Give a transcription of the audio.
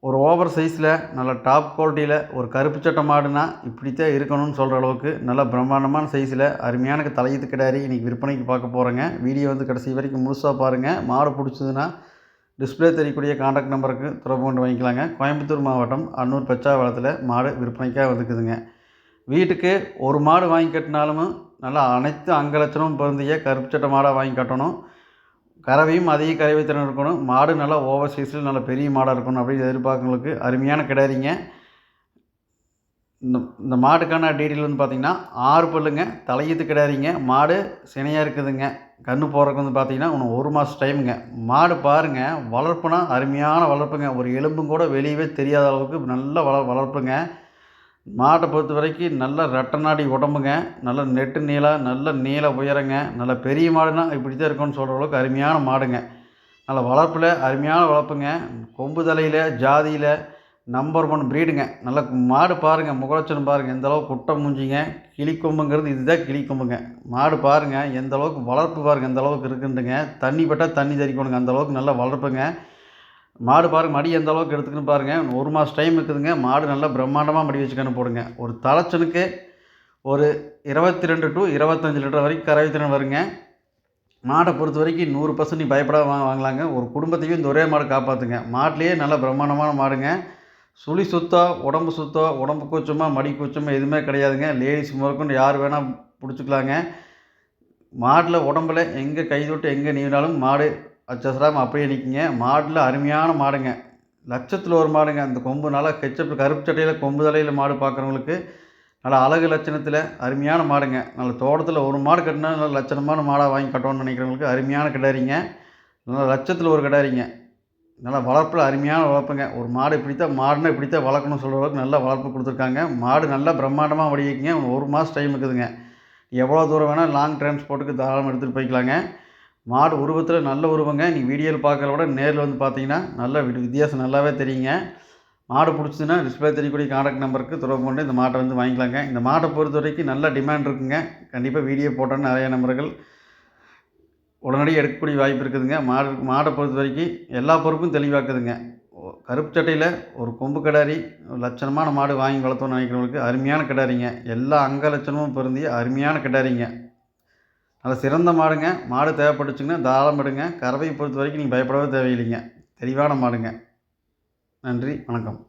ஒரு ஓவர் சைஸில் நல்ல டாப் குவாலிட்டியில் ஒரு கருப்பு சட்டை மாடுனா இப்படித்தான் இருக்கணும்னு சொல்கிற அளவுக்கு நல்ல பிரம்மாண்டமான சைஸில் அருமையான தலையீத்து கிடாரி இன்றைக்கி விற்பனைக்கு பார்க்க போகிறேங்க. வீடியோ கடைசி வரைக்கும் முழுசாக பாருங்கள். மாடு பிடிச்சதுன்னா டிஸ்பிளே தெரியக்கூடிய கான்டாக்ட் நம்பருக்கு தொடர்பு கொண்டு வாங்கிக்கலாங்க. கோயம்புத்தூர் மாவட்டம் அன்னூர் பெச்சாவளத்தில் மாடு விற்பனைக்காக வந்துக்குதுங்க. வீட்டுக்கு ஒரு மாடு வாங்கி கட்டினாலும் நல்லா அனைத்து அங்கலட்சணமும் பொருந்திய கருப்பு சட்டை மாடாக வாங்கி கட்டணும். கறவையும் அதிக கறவை திறன் இருக்கணும். மாடு நல்லா ஓவர் சைஸில் நல்ல பெரிய மாடாக இருக்கணும் அப்படின்னு எதிர்பார்க்கவங்களுக்கு அருமையான கிடாரிங்க. இந்த மாட்டுக்கான டீட்டெயில் பார்த்திங்கன்னா 6 பல்லுங்க, தலையீத்து கிடாரிங்க. மாடு சினையாக இருக்குதுங்க. கன்று போடுறதுக்கு பார்த்திங்கன்னா இன்னும் 1 மாதம் டைமுங்க. மாடு பாருங்கள், வளர்ப்புனா அருமையான வளர்ப்புங்க. ஒரு எலும்பும் கூட வெளியவே தெரியாத அளவுக்கு நல்ல வளர்ப்புங்க. மாட்டை பொறுத்த வரைக்கும் நல்ல ரெட்டை நாடி உடம்புங்க, நல்ல நெட்டு நீளம், நல்ல நீள உயரங்க. நல்ல பெரிய மாடுனா இப்படி தான் இருக்கும்னு சொல்கிற அளவுக்கு அருமையான மாடுங்க. நல்ல வளர்ப்பில் அருமையான வளர்ப்புங்க. கொம்பு தலையில் ஜாதியில் நம்பர் 1 ப்ரீடுங்க. நல்ல மாடு பாருங்கள், முகலட்சணம் பாருங்கள், எந்தளவுக்கு குட்டை மூஞ்சிங்க. கிளிக்கொம்புங்கிறது இதுதான் கிளிக்கொம்புங்க. மாடு பாருங்கள், எந்தளவுக்கு வளர்ப்பு பாருங்கள், எந்தளவுக்கு இருக்குன்ட்டுங்க. தண்ணி பட்டால் தண்ணி தெறிக்கணுங்க, அந்தளவுக்கு நல்ல வளர்ப்புங்க. மாடு பாருங்கள், மடி எந்த அளவுக்கு எடுத்துக்குன்னு பாருங்கள். 1 மாதம் டைம் இருக்குதுங்க. மாடு நல்லா பிரம்மாண்டமாக மடி வச்சுக்கன்னு போடுங்க. ஒரு தலைச்சனுக்கு ஒரு 22 டு 25 லிட்டர் வரைக்கும் கறவை திறன் வருங்க. மாடை பொறுத்த வரைக்கும் 100% நீ பயப்படாத வாங்கலாங்க. ஒரு குடும்பத்தையும் இந்த ஒரே மாடு காப்பாற்றுங்க. மாட்டிலேயே நல்ல பிரம்மாண்டமான மாடுங்க. சுழி சுத்தம், உடம்பு சுத்தம், உடம்பு கூச்சமாக மடி கூச்சமாக எதுவுமே கிடையாதுங்க. லேடிஸ் முதற்கொண்டு யார் வேணால் பிடிச்சிக்கலாங்க. மாட்டில் உடம்புல எங்கே கை தொட்டு எங்கே நீவினாலும் மாடு அச்சசராமல் அப்படியே நிற்குங்க. மாடில் அருமையான மாடுங்க. லட்சத்தில் ஒரு மாடுங்க. அந்த கொம்பு நல்லா கருப்பு சட்டையில் கொம்பு தலையில் மாடு பார்க்குறவங்களுக்கு நல்லா அழகு லட்சணத்தில் அருமையான மாடுங்க. நல்ல தோட்டத்தில் ஒரு மாடு கட்டினா நல்ல லட்சணமான மாடாக வாங்கி கட்டணும்னு நினைக்கிறவங்களுக்கு அருமையான கிடாரிங்க. நல்லா லட்சத்தில் ஒரு கிடாரிங்க. நல்லா வளர்ப்பில் அருமையான வளர்ப்புங்க. ஒரு மாடு இப்படித்தான் மாடுனா இப்படித்தான் வளர்க்கணும்னு சொல்கிற அளவுக்கு நல்லா வளர்ப்பு கொடுத்துருக்காங்க. மாடு நல்லா பிரம்மாண்டமாக வடிக்குங்க. 1 மாதம் டைம் இருக்குதுங்க. எவ்வளோ தூரம் வேணால் லாங் டிரான்ஸ்போர்ட்டுக்கு தாராளமாக எடுத்துகிட்டு போய்க்கலாங்க. மாடு உருவத்தில் நல்ல உருவங்க. நீங்கள் வீடியோவில் பார்க்குறத விட நேரில் வந்து பார்த்தீங்கன்னா நல்ல வித்தியாசம் நல்லாவே தெரியுங்க. மாடு பிடிச்சதுன்னா டிஸ்பிளே தெரியக்கூடிய கான்டாக்ட் நம்பருக்கு தொடர்பு கொண்டு இந்த மாட்டை வாங்கிக்கலாங்க. இந்த மாட்டை பொறுத்த வரைக்கும் நல்ல டிமாண்ட் இருக்குங்க. கண்டிப்பாக வீடியோ போட்டோன்னு நிறைய நபர்கள் உடனடியாக எடுக்கக்கூடிய வாய்ப்பு இருக்குதுங்க. மாடை பொறுத்த வரைக்கும் எல்லா பொறுப்பும் தெளிவாக்குதுங்க. கருப்பு சட்டையில் ஒரு கொம்பு கிடாரி லட்சணமான மாடு வாங்கி வளர்த்தோன்னு நினைக்கிறவங்களுக்கு அருமையான கிடாரிங்க. எல்லா அங்க லட்சணமும் பொருந்திய அருமையான கிடாரிங்க. நல்ல சிறந்த மாடுங்க. மாடு தேவைப்பட்டுச்சுங்கன்னா தாராளம் எடுங்க. கறவையை பொறுத்த வரைக்கும் நீங்கள் பயப்படவே தேவையில்லைங்க. தெளிவான மாடுங்க. நன்றி, வணக்கம்.